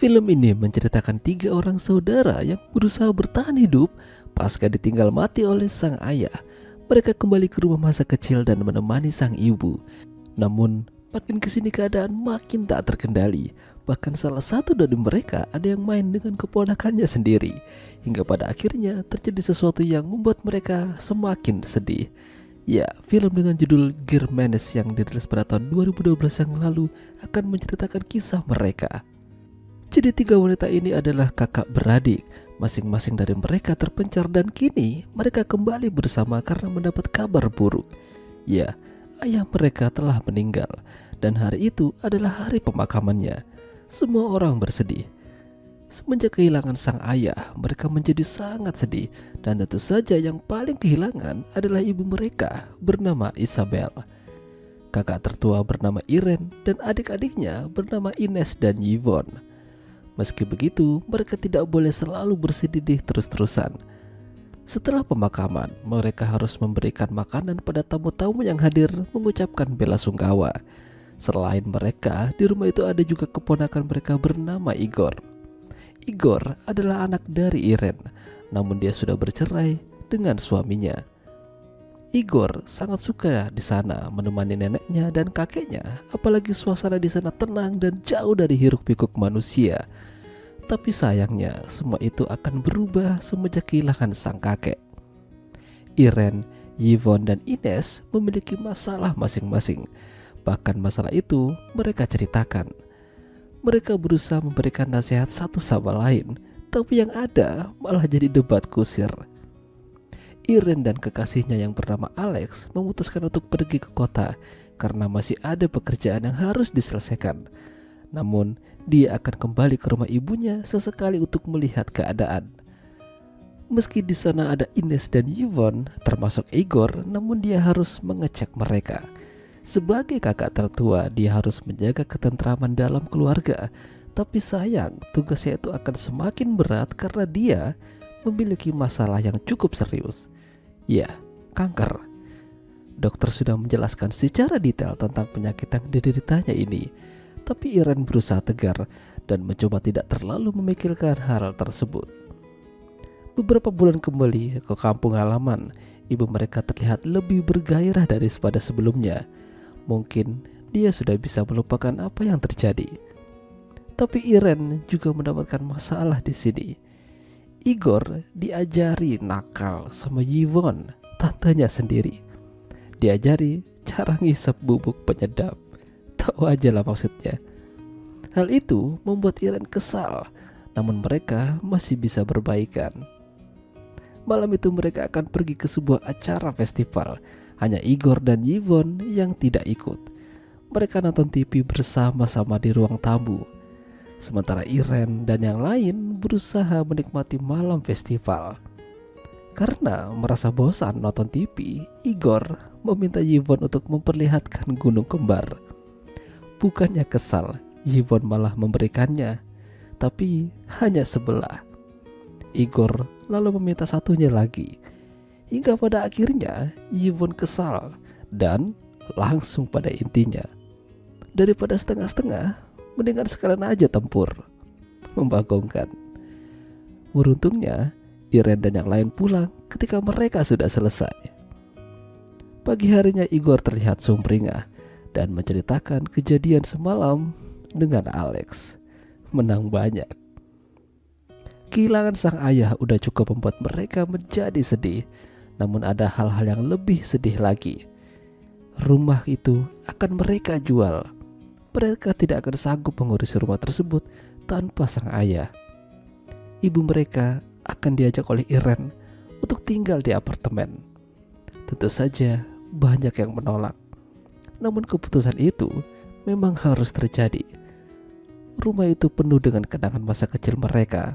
Film ini menceritakan tiga orang saudara yang berusaha bertahan hidup pasca ditinggal mati oleh sang ayah. Mereka kembali ke rumah masa kecil dan menemani sang ibu. Namun, makin kesini keadaan makin tak terkendali. Bahkan salah satu dari mereka ada yang main dengan keponakannya sendiri. Hingga pada akhirnya terjadi sesuatu yang membuat mereka semakin sedih. Ya, film dengan judul Gear Menace yang dirilis pada tahun 2012 yang lalu akan menceritakan kisah mereka. Jadi tiga wanita ini adalah kakak beradik. Masing-masing dari mereka terpencar dan kini mereka kembali bersama karena mendapat kabar buruk. Ya, ayah mereka telah meninggal dan hari itu adalah hari pemakamannya. Semua orang bersedih. Semenjak kehilangan sang ayah, mereka menjadi sangat sedih dan tentu saja yang paling kehilangan adalah ibu mereka bernama Isabel. Kakak tertua bernama Irene dan adik-adiknya bernama Ines dan Yvonne. Meski begitu, mereka tidak boleh selalu bersedih terus-terusan. Setelah pemakaman, mereka harus memberikan makanan pada tamu-tamu yang hadir mengucapkan bela sungkawa. Selain mereka, di rumah itu ada juga keponakan mereka bernama Igor. Igor adalah anak dari Irene, namun dia sudah bercerai dengan suaminya. Igor sangat suka di sana menemani neneknya dan kakeknya, apalagi suasana di sana tenang dan jauh dari hiruk-pikuk manusia. Tapi sayangnya semua itu akan berubah semenjak kehilangan sang kakek. Irene, Yvonne dan Ines memiliki masalah masing-masing. Bahkan masalah itu mereka ceritakan. Mereka berusaha memberikan nasihat satu sama lain, tapi yang ada malah jadi debat kusir. Irene dan kekasihnya yang bernama Alex memutuskan untuk pergi ke kota karena masih ada pekerjaan yang harus diselesaikan. Namun, dia akan kembali ke rumah ibunya sesekali untuk melihat keadaan. Meski di sana ada Ines dan Yvonne, termasuk Igor, namun dia harus mengecek mereka. Sebagai kakak tertua, dia harus menjaga ketentraman dalam keluarga. Tapi sayang, tugasnya itu akan semakin berat karena dia memiliki masalah yang cukup serius. Ya, kanker. Dokter sudah menjelaskan secara detail tentang penyakit yang dideritanya ini. Tapi Irene berusaha tegar dan mencoba tidak terlalu memikirkan hal tersebut. Beberapa bulan kembali ke kampung halaman, ibu mereka terlihat lebih bergairah daripada sebelumnya. Mungkin dia sudah bisa melupakan apa yang terjadi. Tapi Irene juga mendapatkan masalah di sini. Igor diajari nakal sama Yvonne, tantenya sendiri. Diajari cara ngisep bubuk penyedap. Tahu aja lah maksudnya. Hal itu membuat Irene kesal, namun mereka masih bisa berbaikan. Malam itu mereka akan pergi ke sebuah acara festival. Hanya Igor dan Yvonne yang tidak ikut. Mereka nonton TV bersama-sama di ruang tamu. Sementara Irene dan yang lain berusaha menikmati malam festival. Karena merasa bosan nonton TV, Igor meminta Yvonne untuk memperlihatkan gunung kembar. Bukannya kesal, Yvonne malah memberikannya, tapi hanya sebelah. Igor lalu meminta satunya lagi. Hingga pada akhirnya Yvonne kesal dan langsung pada intinya. Daripada setengah-setengah, mendingan sekalian aja tempur. Membagongkan. Beruntungnya, Irene dan yang lain pulang ketika mereka sudah selesai. Pagi harinya Igor terlihat sumringah dan menceritakan kejadian semalam dengan Alex. Menang banyak. Kehilangan sang ayah udah cukup membuat mereka menjadi sedih. Namun ada hal-hal yang lebih sedih lagi. Rumah itu akan mereka jual. Mereka tidak akan sanggup mengurus rumah tersebut tanpa sang ayah. Ibu mereka akan diajak oleh Irene untuk tinggal di apartemen. Tentu saja banyak yang menolak. Namun keputusan itu memang harus terjadi. Rumah itu penuh dengan kenangan masa kecil mereka.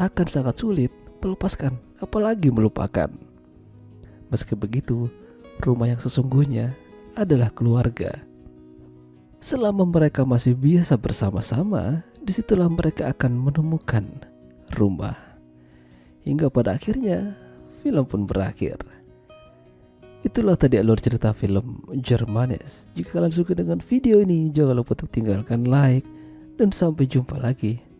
Akan sangat sulit melepaskan, apalagi melupakan. Meski begitu, rumah yang sesungguhnya adalah keluarga. Selama mereka masih biasa bersama-sama, disitulah mereka akan menemukan rumah. Hingga pada akhirnya, film pun berakhir. Itulah tadi alur cerita film Gear Menace. Jika kalian suka dengan video ini, jangan lupa untuk tinggalkan like dan sampai jumpa lagi.